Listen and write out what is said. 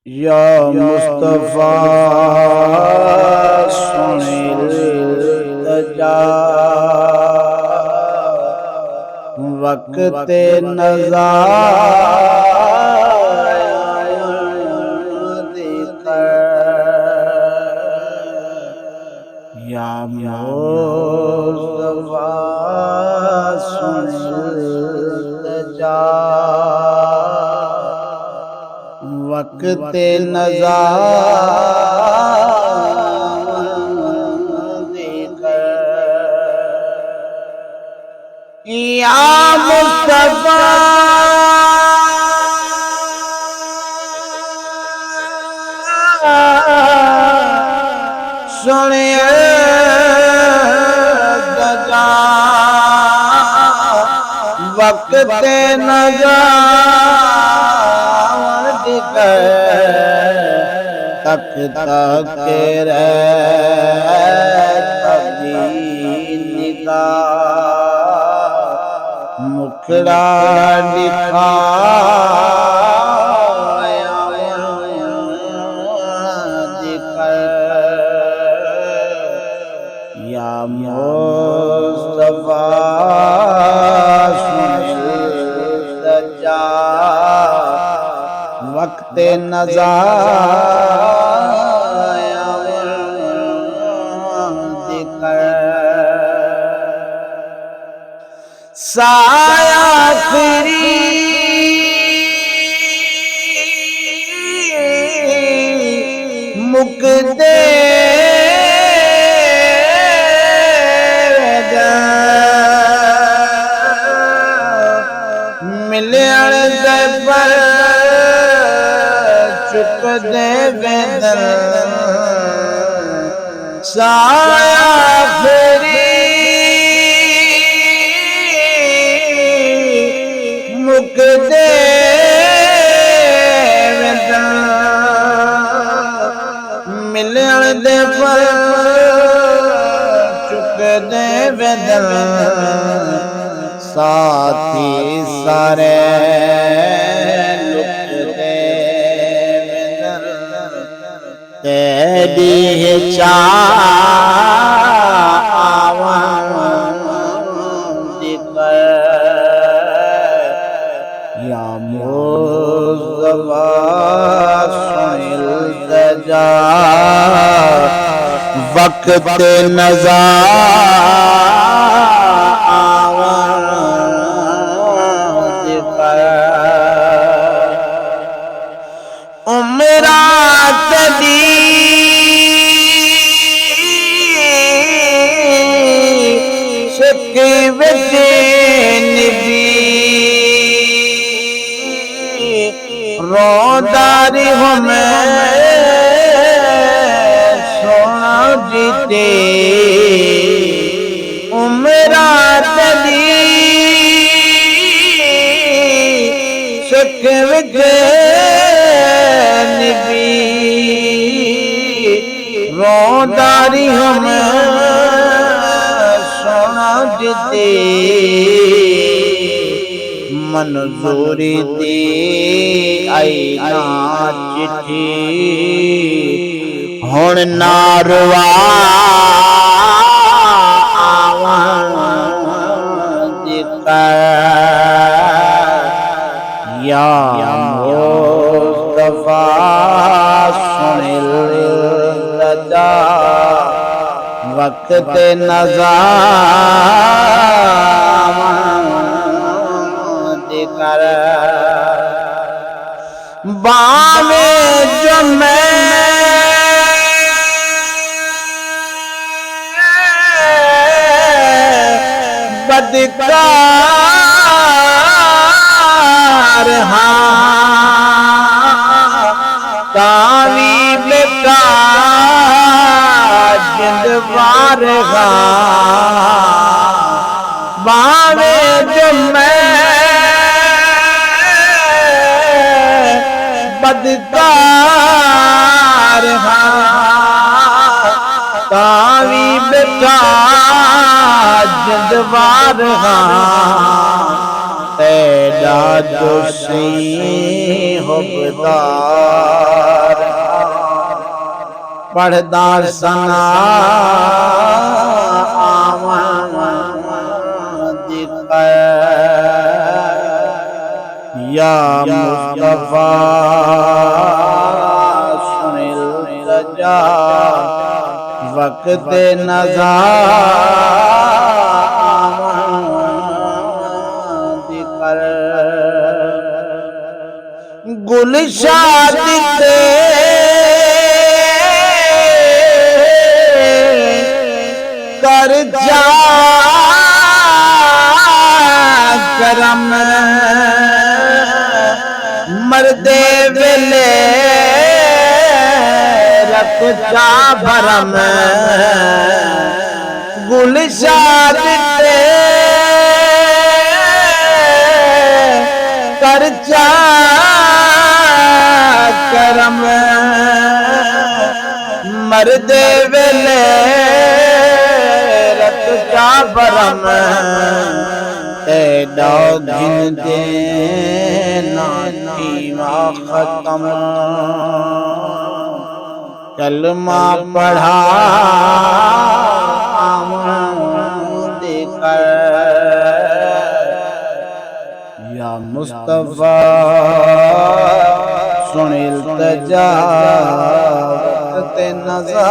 या मुस्तफा सुनिल तजा वक्त नज़ा या मुस्तफा सुनिल तजा वक्त नज़ा या मुस्तफा सुनिए तजा वक्त नज़ा तक तक निगाह मुखड़ा दिखा या मुस्तफा वक्त नज़ा साया फिरी मुकदे मिलण दे पर चुक दे वेंदर साया फिरी मुकदे वेंदर मिलण दे पर चुक दे वेंदर साथी सारे तेरी या मुस्तफा सुनिल तजा वक्त नज़ा रोदारी हमें सोना जीते उमरा तली सुख विजे निबी रोदारी हमें सोना जीते मंजूरी दी आई ना चिट्ठी हुण नारवा या मुस्तफा सुनिल तजा वक्त नज़ा बामे जमे बदकार तावी बेकार जिंदवार बामे जमे बदकार तावी बेकार जिंदवार तेरा जो सी हो बदा पढ़दा सना या मुस्तफा सुनिल तजा वक्त नज़ा गुलशाद कर जा करम मरदे वेले रख जा भरम गुलशाद कर जा करम मरदे वेले रख जा भरम एडा घिन देना ईमा खत्म कलमा पढ़ा देकर या मुस्तफा सुनिल तजा वक्त नज़ा